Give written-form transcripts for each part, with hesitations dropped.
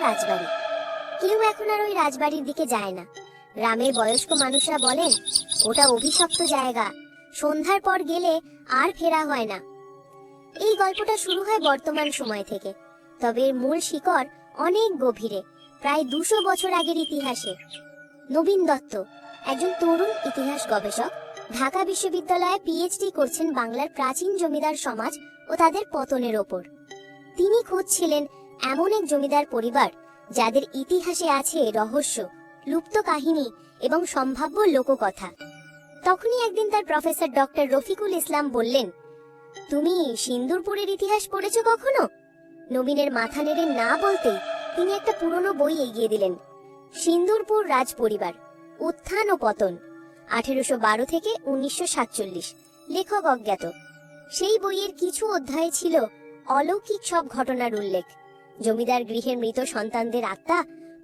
রাজবাড়ি। কেউ এখন আর ওই রাজবাড়ির দিকে যায় না। গ্রামের বয়স্ক মানুষরা বলেন ওটা অভিশপ্ত জায়গা, সন্ধ্যার পর গেলে আর ফেরা হয় না। এই গল্পটা শুরু হয় বর্তমান সময় থেকে, তবে এর মূল শিকড় অনেক গভীরে, প্রায় 200 বছর আগের ইতিহাসে। নবীন দত্ত একজন তরুণ ইতিহাস গবেষক, ঢাকা বিশ্ববিদ্যালয়ে পিএইচডি করছেন বাংলার প্রাচীন জমিদার সমাজ ও তাদের পতনের ওপর। তিনি খুঁজছিলেন এমন এক জমিদার পরিবার যাদের ইতিহাসে আছে রহস্য, লুপ্ত কাহিনী এবং সম্ভাব্য লোককথা। তখনই একদিন তার প্রফেসর ডক্টর রফিকুল ইসলাম বললেন, তুমি সিন্দুরপুরের ইতিহাস পড়েছো কখনো? নবীনের মাথা নেড়ে না বলতেই তিনি একটা পুরনো বই এগিয়ে দিলেন। সিন্দুরপুর রাজ পরিবার, উত্থান ও পতন, 1812 থেকে 1947, লেখক অজ্ঞাত। সেই বইয়ের কিছু অধ্যায়ে ছিল অলৌকিক সব ঘটনার উল্লেখ। জমিদার গৃহের মৃত সন্তানদের আত্মা,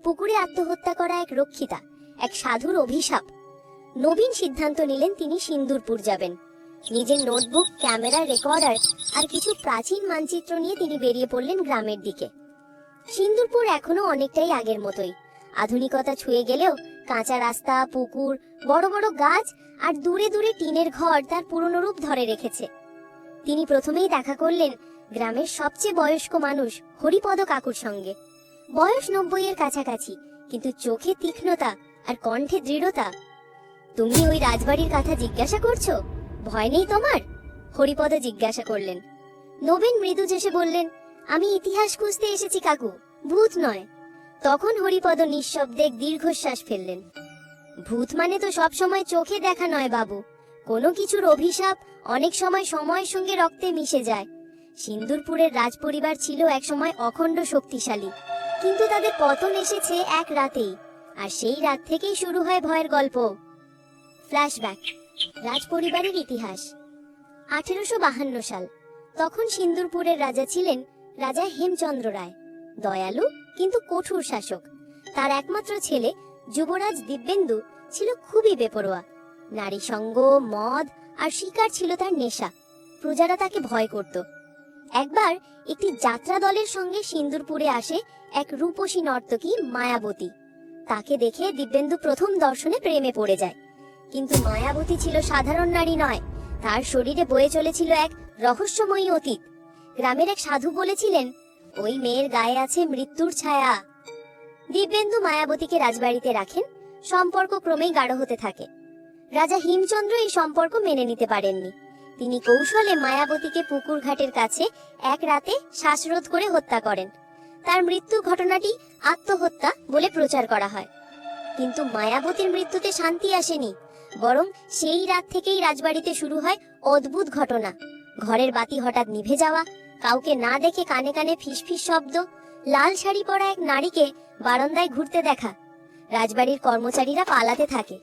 পুকুরে আত্মহত্যা করা এক রক্ষিতা, এক সাধুর অভিশাপ। নবীন সিদ্ধান্ত নিলেন তিনি সিন্দুরপুর যাবেন। নিজের নোটবুক, ক্যামেরা, রেকর্ডার আর কিছু প্রাচীন মানচিত্র নিয়ে তিনি বেরিয়ে পড়লেন গ্রামের দিকে। সিন্দুরপুর এখনো অনেকটাই আগের মতোই, আধুনিকতা ছুঁয়ে গেলেও কাঁচা রাস্তা, পুকুর, বড় বড় গাছ আর দূরে দূরে টিনের ঘর তার পুরনো রূপ ধরে রেখেছে। তিনি প্রথমেই দেখা করলেন গ্রামের সবচেয়ে বয়স্ক মানুষ হরিপদ কাকুর সঙ্গে। বয়স 90-এর কাছাকাছি, কিন্তু চোখে তীক্ষ্ণতা আর কণ্ঠে দৃঢ়তা। তুমি ওই রাজবাড়ির কথা জিজ্ঞাসা করছো? ভয় নেই তোমার? হরিপদ জিজ্ঞাসা করলেন। নবীন মৃদু হেসে বললেন, আমি ইতিহাস খুঁজতে এসেছি কাকু, ভূত নয়। তখন হরিপদ নিঃশব্দে দীর্ঘশ্বাস ফেললেন। ভূত মানে তো সব সময় চোখে দেখা নয় বাবু, কোনো কিছুর অভিশাপ অনেক সময় সময়ের সঙ্গে রক্তে মিশে যায়। সিন্দুরপুরের রাজপরিবার ছিল একসময় অখণ্ড শক্তিশালী, কিন্তু তাদের পতন এসেছে এক রাতেই, আর সেই রাত থেকেই শুরু হয় ভয়ের গল্প। ফ্ল্যাশব্যাক, রাজপরিবারের ইতিহাস। 1852 সাল। তখন সিন্দুরপুরের রাজা ছিলেন রাজা হেমচন্দ্র রায়, দয়ালু কিন্তু কঠোর শাসক। তার একমাত্র ছেলে যুবরাজ দিব্যেন্দু ছিল খুবই বেপরোয়া। নারী সঙ্গ, মদ আর শিকার ছিল তার নেশা। প্রজারা তাকে ভয় করত। একবার একটি যাত্রা দলের সঙ্গে সিন্দুরপুরে আসে এক রূপসী নর্তকী মায়াবতী। তাকে দেখে দিব্যেন্দু প্রথম দর্শনে প্রেমে পড়ে যায়। কিন্তু মায়াবতী ছিল সাধারণ নারী নয়, তার শরীরে বয়ে চলেছিল এক রহস্যময়ী অতীত। গ্রামের এক সাধু বলেছিলেন, ওই মেয়ের গায়ে আছে মৃত্যুর ছায়া। দিব্যেন্দু মায়াবতীকে রাজবাড়িতে রাখেন। সম্পর্ক ক্রমেই গাঢ় হতে থাকে। রাজা হেমচন্দ্র এই সম্পর্ক মেনে নিতে পারেননি। তিনি কৌশলে মায়াবতীকে পুকুর ঘাটের কাছে এক রাতে শ্বাসরোধ করে হত্যা করেন। তার মৃত্যু ঘটনাটি আত্মহত্যা বলে প্রচার করা হয়। কিন্তু মায়াবতীর মৃত্যুতে শান্তি আসেনি, বরং সেই রাত থেকেই রাজবাড়িতে শুরু হয় অদ্ভুত ঘটনা। ঘরের বাতি হঠাৎ নিভে যাওয়া, কাউকে না দেখে কানে কানে ফিসফিস শব্দ, লাল শাড়ি পরা এক নারীকে বারান্দায় ঘুরতে দেখা। রাজবাড়ির কর্মচারীরা পালাতে থাকে।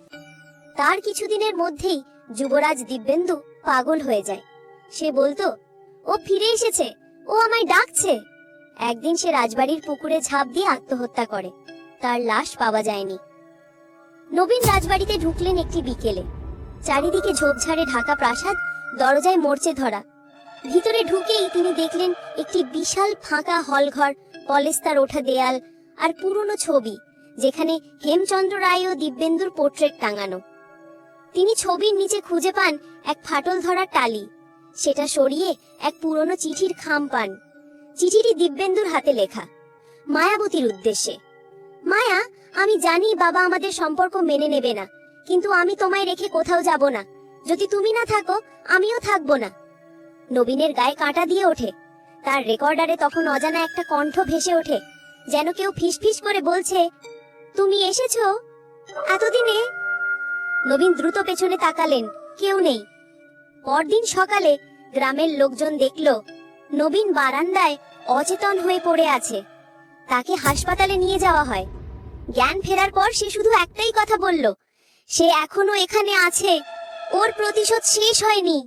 তার কিছুদিনের মধ্যেই যুবরাজ দিব্যেন্দু পাগল হয়ে যায়। সে বলতো, ও ফিরে এসেছে, ও আমায় ডাকছে। একদিন সে রাজবাড়ির পুকুরে ঝাঁপ দিয়ে আত্মহত্যা করে। তার লাশ পাওয়া যায়নি। নবীন রাজবাড়িতে ঢুকলেন একটি বিকেলে। চারিদিকে ঝোপঝাড়ে ঢাকা প্রাসাদ, দরজায় মরচে ধরা। ভিতরে ঢুকেই তিনি দেখলেন একটি বিশাল ফাঁকা হলঘর, পলেস্তার ওঠা দেয়াল আর পুরনো ছবি, যেখানে হেমচন্দ্র রায় ও দিব্যেন্দুর পোর্ট্রেট টাঙানো। তিনি ছবির নিচে খুঁজে পান এক ফাটল ধরা টালি। সেটা সরিয়ে এক পুরনো চিঠির খাম পান। চিঠিটি দিব্যেন্দুর হাতে লেখা, মায়াবতীর উদ্দেশ্যে। মায়া, আমি জানি বাবা আমাদের সম্পর্ক মেনে নেবে না, কিন্তু আমি তোমায় রেখে কোথাও যাব না। যদি তুমি না থাকো, আমিও থাকবো না। নবীনের গায়ে কাঁটা দিয়ে ওঠে। তার রেকর্ডারে তখন অজানা একটা কণ্ঠ ভেসে ওঠে, যেন কেউ ফিসফিস করে বলছে, তুমি এসেছো এতদিনে? নবীন দ্রুত পেছনে তাকালেন, কেউ নেই। পরদিন সকালে গ্রামের লোকজন দেখল নবীন বারান্দায় অচেতন হয়ে পড়ে আছে। তাকে হাসপাতালে নিয়ে যাওয়া হয়। জ্ঞান ফেরার পর সে শুধু একটাই কথা বলল, সে এখনো এখানে আছে, ওর প্রতিশোধ শেষ হয়নি।